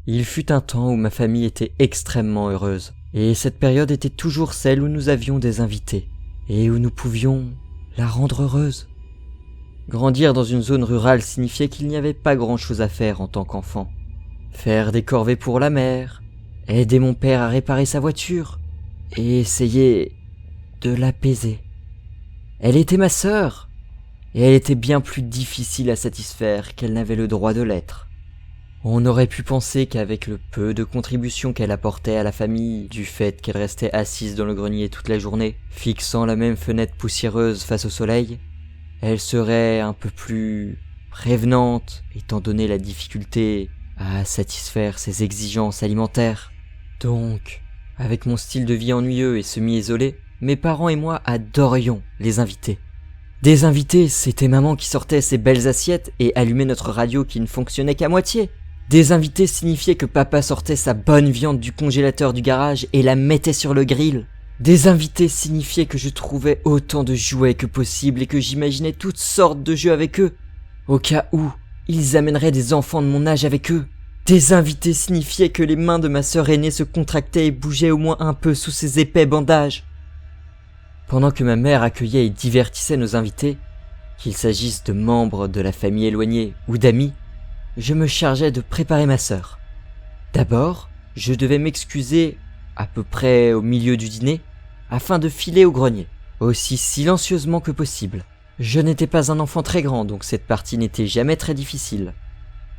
Il fut un temps où ma famille était extrêmement heureuse, et cette période était toujours celle où nous avions des invités, et où nous pouvions la rendre heureuse. Grandir dans une zone rurale signifiait qu'il n'y avait pas grand-chose à faire en tant qu'enfant. Faire des corvées pour la mère, aider mon père à réparer sa voiture, et essayer de l'apaiser. Elle était ma sœur, et elle était bien plus difficile à satisfaire qu'elle n'avait le droit de l'être. On aurait pu penser qu'avec le peu de contribution qu'elle apportait à la famille, du fait qu'elle restait assise dans le grenier toute la journée, fixant la même fenêtre poussiéreuse face au soleil, elle serait un peu plus prévenante, étant donné la difficulté à satisfaire ses exigences alimentaires. Donc, avec mon style de vie ennuyeux et semi-isolé, mes parents et moi adorions les invités. Des invités, c'était maman qui sortait ses belles assiettes et allumait notre radio qui ne fonctionnait qu'à moitié. Des invités signifiait que papa sortait sa bonne viande du congélateur du garage et la mettait sur le grill. Des invités signifiait que je trouvais autant de jouets que possible et que j'imaginais toutes sortes de jeux avec eux, au cas où ils amèneraient des enfants de mon âge avec eux. Des invités signifiait que les mains de ma sœur aînée se contractaient et bougeaient au moins un peu sous ces épais bandages. Pendant que ma mère accueillait et divertissait nos invités, qu'il s'agisse de membres de la famille éloignée ou d'amis, je me chargeais de préparer ma sœur. D'abord, je devais m'excuser à peu près au milieu du dîner afin de filer au grenier, aussi silencieusement que possible. Je n'étais pas un enfant très grand, donc cette partie n'était jamais très difficile.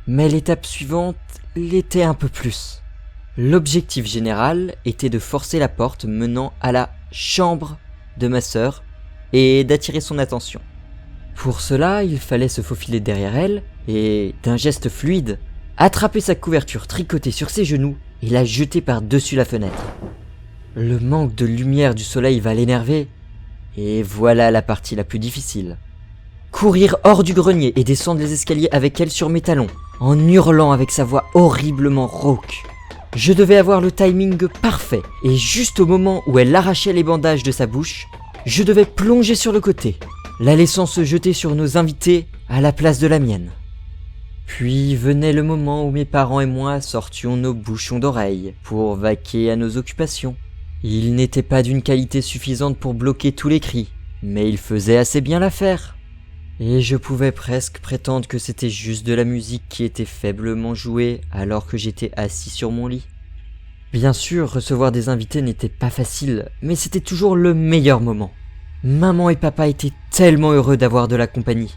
Mais l'étape suivante l'était un peu plus. L'objectif général était de forcer la porte menant à la chambre de ma sœur et d'attirer son attention. Pour cela, il fallait se faufiler derrière elle et, d'un geste fluide, attraper sa couverture tricotée sur ses genoux et la jeter par-dessus la fenêtre. Le manque de lumière du soleil va l'énerver, et voilà la partie la plus difficile. Courir hors du grenier et descendre les escaliers avec elle sur mes talons, en hurlant avec sa voix horriblement rauque. Je devais avoir le timing parfait, et juste au moment où elle arrachait les bandages de sa bouche, je devais plonger sur le côté, la laissant se jeter sur nos invités à la place de la mienne. Puis venait le moment où mes parents et moi sortions nos bouchons d'oreilles pour vaquer à nos occupations. Ils n'étaient pas d'une qualité suffisante pour bloquer tous les cris, mais ils faisaient assez bien l'affaire. Et je pouvais presque prétendre que c'était juste de la musique qui était faiblement jouée alors que j'étais assis sur mon lit. Bien sûr, recevoir des invités n'était pas facile, mais c'était toujours le meilleur moment. Maman et papa étaient tellement heureux d'avoir de la compagnie.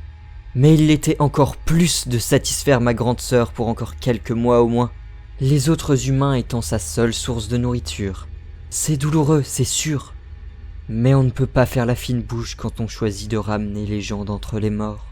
Mais il l'était encore plus de satisfaire ma grande sœur pour encore quelques mois au moins, les autres humains étant sa seule source de nourriture. C'est douloureux, c'est sûr. Mais on ne peut pas faire la fine bouche quand on choisit de ramener les gens d'entre les morts.